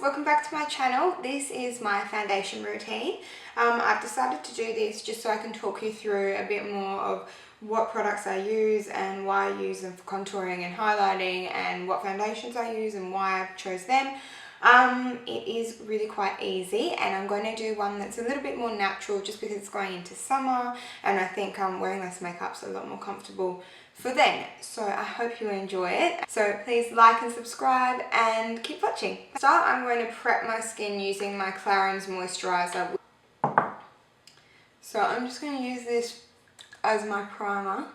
welcome back to my channel. This is my foundation routine. I've decided to do this just so I can talk you through a bit more of what products I use and why I use them for contouring and highlighting, and what foundations I use and why I chose them. It is really quite easy, and I'm going to do one that's a little bit more natural just because it's going into summer and I think wearing less makeup's a lot more comfortable for then. So I hope you enjoy it. So please like and subscribe and keep watching. To start, I'm going to prep my skin using my Clarins moisturizer. So I'm just going to use this as my primer.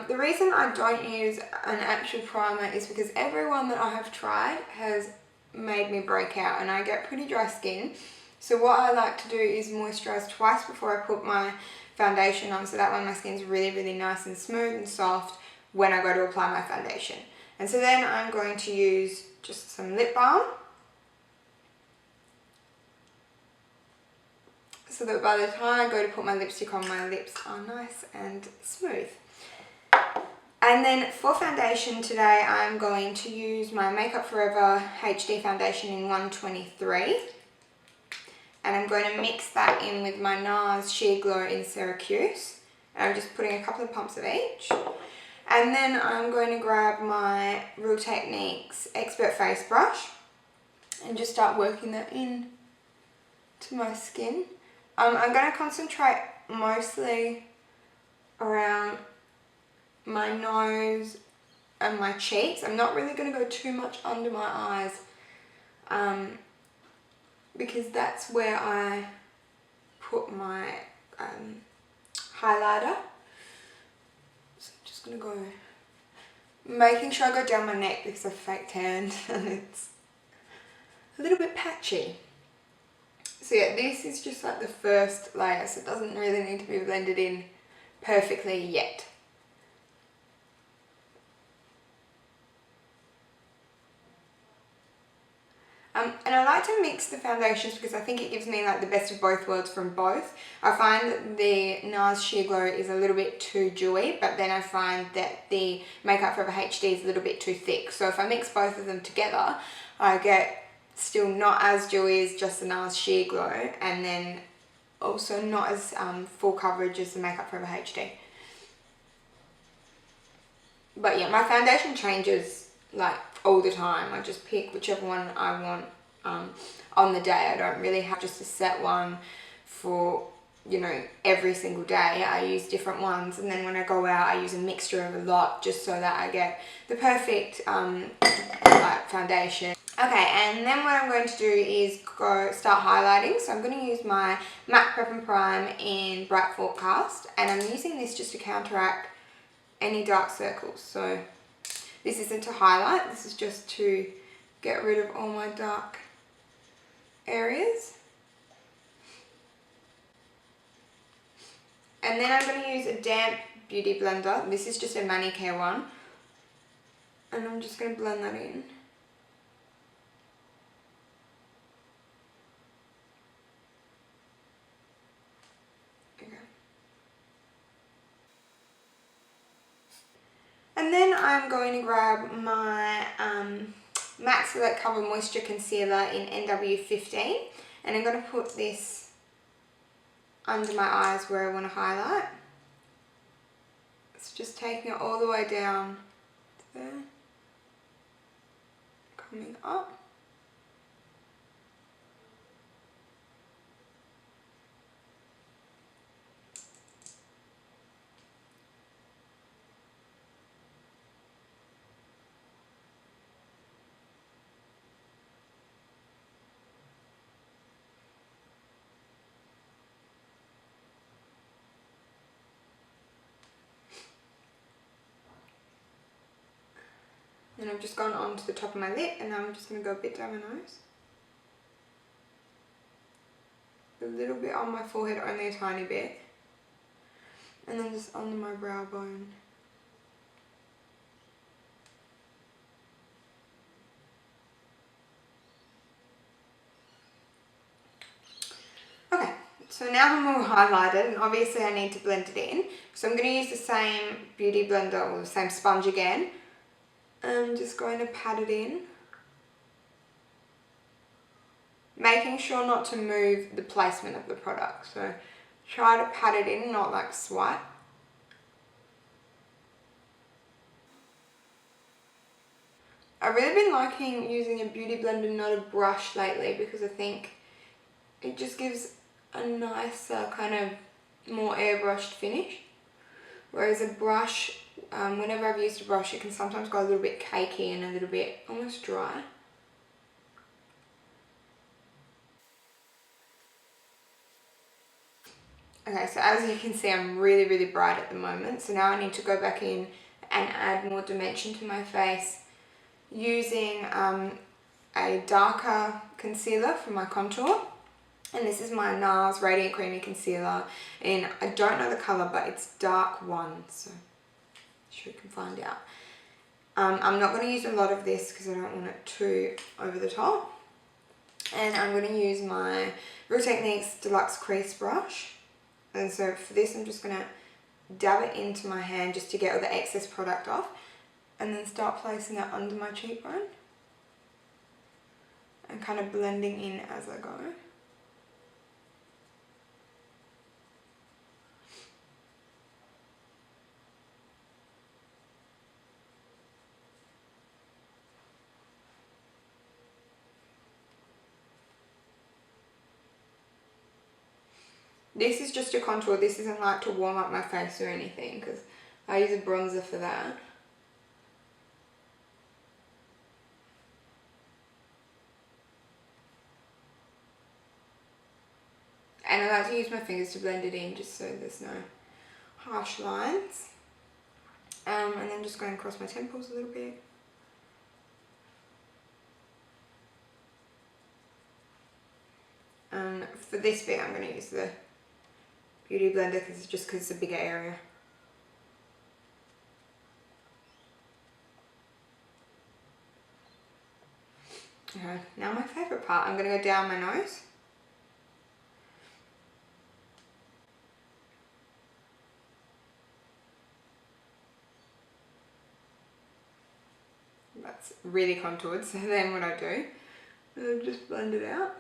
The reason I don't use an actual primer is because everyone that I have tried has made me break out and I get pretty dry skin. So what I like to do is moisturize twice before I put my foundation on, so that way my skin's really nice and smooth and soft when I go to apply my foundation. And so then I'm going to use just some lip balm, so that by the time I go to put my lipstick on, my lips are nice and smooth. And then for foundation today, I'm going to use my Makeup Forever HD foundation in 123. And I'm going to mix that in with my NARS Sheer Glow in Syracuse. And I'm just putting a couple of pumps of each. And then I'm going to grab my Real Techniques Expert Face Brush and just start working that in to my skin. I'm going to concentrate mostly around my nose and my cheeks. I'm not really going to go too much under my eyes, because that's where I put my highlighter. So I'm just going to go, making sure I go down my neck because I've fake tanned and it's a little bit patchy. So yeah, this is just like the first layer, so it doesn't really need to be blended in perfectly yet. And I like to mix the foundations because I think it gives me like the best of both worlds from both. I find that the NARS Sheer Glow is a little bit too dewy, but then I find that the Makeup Forever HD is a little bit too thick. So if I mix both of them together, I get still not as dewy as just the NARS Sheer Glow, and then also not as full coverage as the Makeup Forever HD. But yeah, my foundation changes like all the time. I just pick whichever one I want on the day. I don't really have just a set one for, you know, every single day. I use different ones, and then when I go out I use a mixture of a lot just so that I get the perfect like foundation. Okay, and then what I'm going to do is start highlighting. So I'm going to use my MAC Prep and Prime in Bright Forecast, and I'm using this just to counteract any dark circles. So this isn't to highlight, this is just to get rid of all my dark areas. And then I'm going to use a damp beauty blender. This is just a manicure one, and I'm just going to blend that in. And then I'm going to grab my MAC Select Cover Moisture Concealer in NW15, and I'm going to put this under my eyes where I want to highlight. It's just taking it all the way down to there, coming up. And I've just gone on to the top of my lip, and now I'm just going to go a bit down my nose. A little bit on my forehead, only a tiny bit. And then just under my brow bone. Okay, so now I'm all highlighted, and obviously I need to blend it in. So I'm going to use the same beauty blender, or the same sponge again. I'm just going to pat it in making sure not to move the placement of the product. So try to pat it in, not like swipe. I've really been liking using a beauty blender, not a brush lately, because I think it just gives a nicer kind of more airbrushed finish. Whereas a brush, whenever I've used a brush, it can sometimes go a little bit cakey and a little bit almost dry. Okay, so as you can see, I'm really, really bright at the moment. So now I need to go back in and add more dimension to my face using a darker concealer for my contour. And this is my NARS Radiant Creamy Concealer in, I don't know the colour, but it's dark 1, so I'm sure you can find out. I'm not going to use a lot of this because I don't want it too over the top. And I'm going to use my Real Techniques Deluxe Crease Brush. And so for this, I'm just going to dab it into my hand just to get all the excess product off. And then start placing it under my cheekbone. And kind of blending in as I go. This is just a contour. This isn't like to warm up my face or anything, because I use a bronzer for that. And I like to use my fingers to blend it in, just so there's no harsh lines. And then just going across my temples a little bit. And for this bit, I'm going to use the Beauty Blender because it's a bigger area. Okay, now my favourite part, I'm going to go down my nose. That's really contoured, so then what I do, I just blend it out.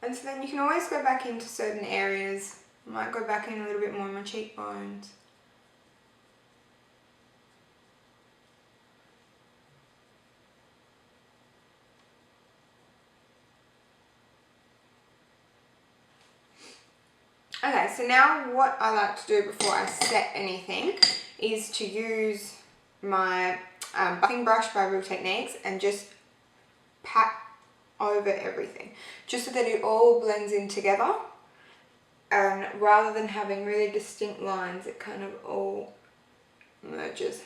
And so then you can always go back into certain areas. I might go back in a little bit more on my cheekbones. Okay, so now what I like to do before I set anything is to use my buffing brush by Real Techniques and just pat over everything, just so that it all blends in together. And rather than having really distinct lines, it kind of all merges.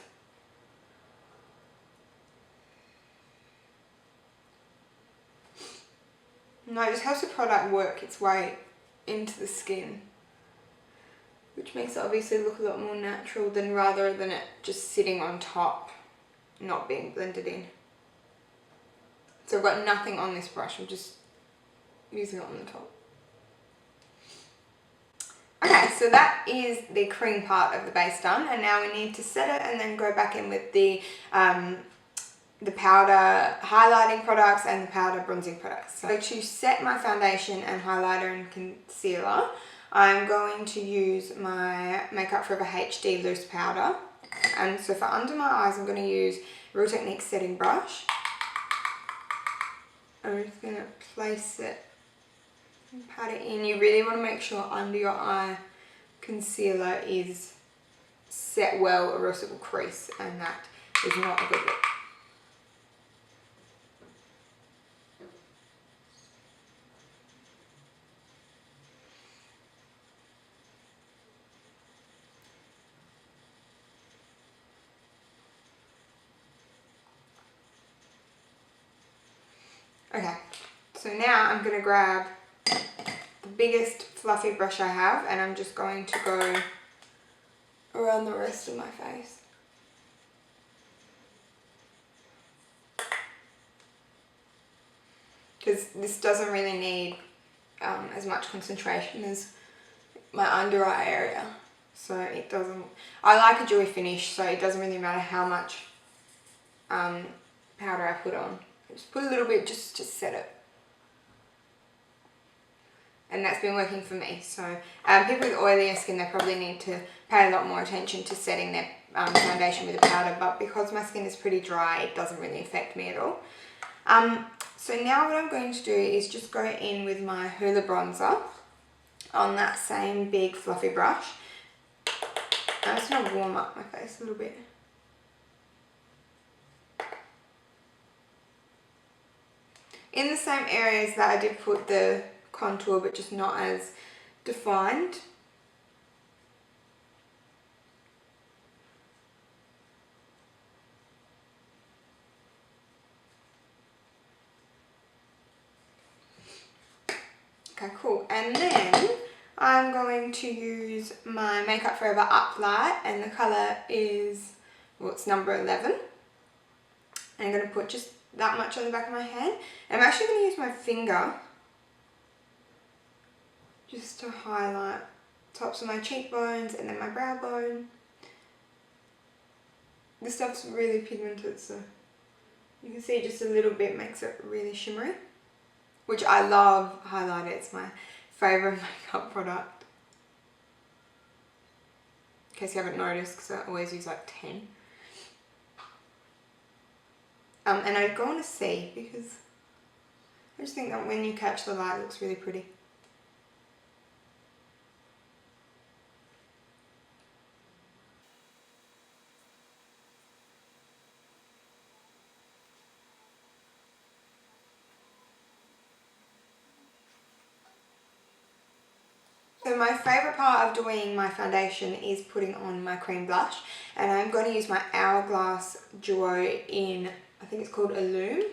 No, it just helps the product work its way into the skin, which makes it obviously look a lot more natural than rather than it just sitting on top, not being blended in. So I've got nothing on this brush, I'm just using it on the top. Okay, so that is the cream part of the base done, and now we need to set it and then go back in with the powder highlighting products and the powder bronzing products. So to set my foundation and highlighter and concealer, I'm going to use my Makeup Forever HD loose powder. And so for under my eyes, I'm going to use Real Techniques setting brush. I'm just going to place it and pat it in. You really want to make sure under your eye concealer is set well, or else it will crease, and that is not a good look. Okay, so now I'm going to grab the biggest fluffy brush I have, and I'm just going to go around the rest of my face. Because this doesn't really need as much concentration as my under eye area. So it doesn't, I like a dewy finish, so it doesn't really matter how much powder I put on. I just put a little bit just to set it. And that's been working for me. So people with oilier skin, they probably need to pay a lot more attention to setting their foundation with a powder, but because my skin is pretty dry, it doesn't really affect me at all. So now what I'm going to do is just go in with my Hoola bronzer on that same big fluffy brush. I'm just going to warm up my face a little bit. In the same areas that I did put the contour, but just not as defined. Okay, cool. And then I'm going to use my Makeup Forever Up Light, and the colour is, well, it's number 11. I'm going to put just that much on the back of my hand. I'm actually going to use my finger just to highlight tops of my cheekbones and then my brow bone. This stuff's really pigmented, so you can see just a little bit makes it really shimmery, which I love highlighter. It's my favourite makeup product. In case you haven't noticed, because I always use like 10. And I go on a C because I just think that when you catch the light, it looks really pretty. So my favourite part of doing my foundation is putting on my cream blush, and I'm going to use my Hourglass Duo in, I think it's called Illume,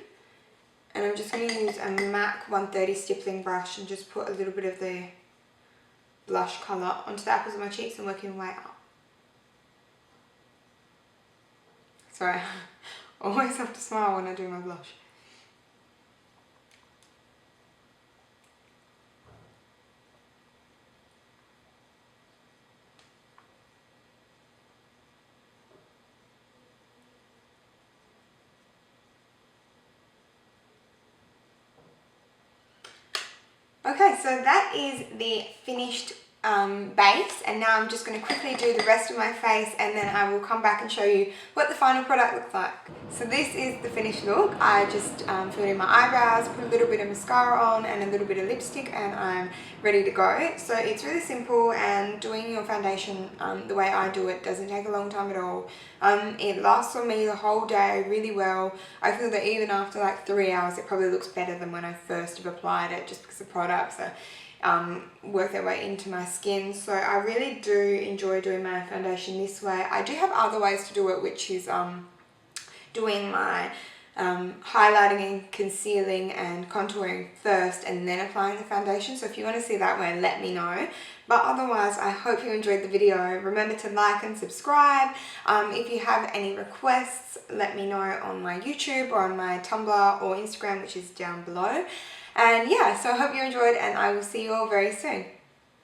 and I'm just going to use a MAC 130 stippling brush and just put a little bit of the blush colour onto the apples of my cheeks and working my way up. Sorry, I always have to smile when I do my blush. Okay, so that is the finished base, and now I'm just going to quickly do the rest of my face, and then I will come back and show you what the final product looks like. So this is the finished look. I just filled in my eyebrows, put a little bit of mascara on and a little bit of lipstick, and I'm ready to go. So it's really simple, and doing your foundation the way I do it doesn't take a long time at all. It lasts on me the whole day really well. I feel that even after like 3 hours it probably looks better than when I first have applied it, just because the products are work their way into my skin. So I really do enjoy doing my foundation this way. I do have other ways to do it, which is doing my highlighting and concealing and contouring first and then applying the foundation. So if you want to see that way, let me know. But otherwise, I hope you enjoyed the video. Remember to like and subscribe. If you have any requests, let me know on my YouTube or on my Tumblr or Instagram, which is down below. And yeah, so I hope you enjoyed, and I will see you all very soon.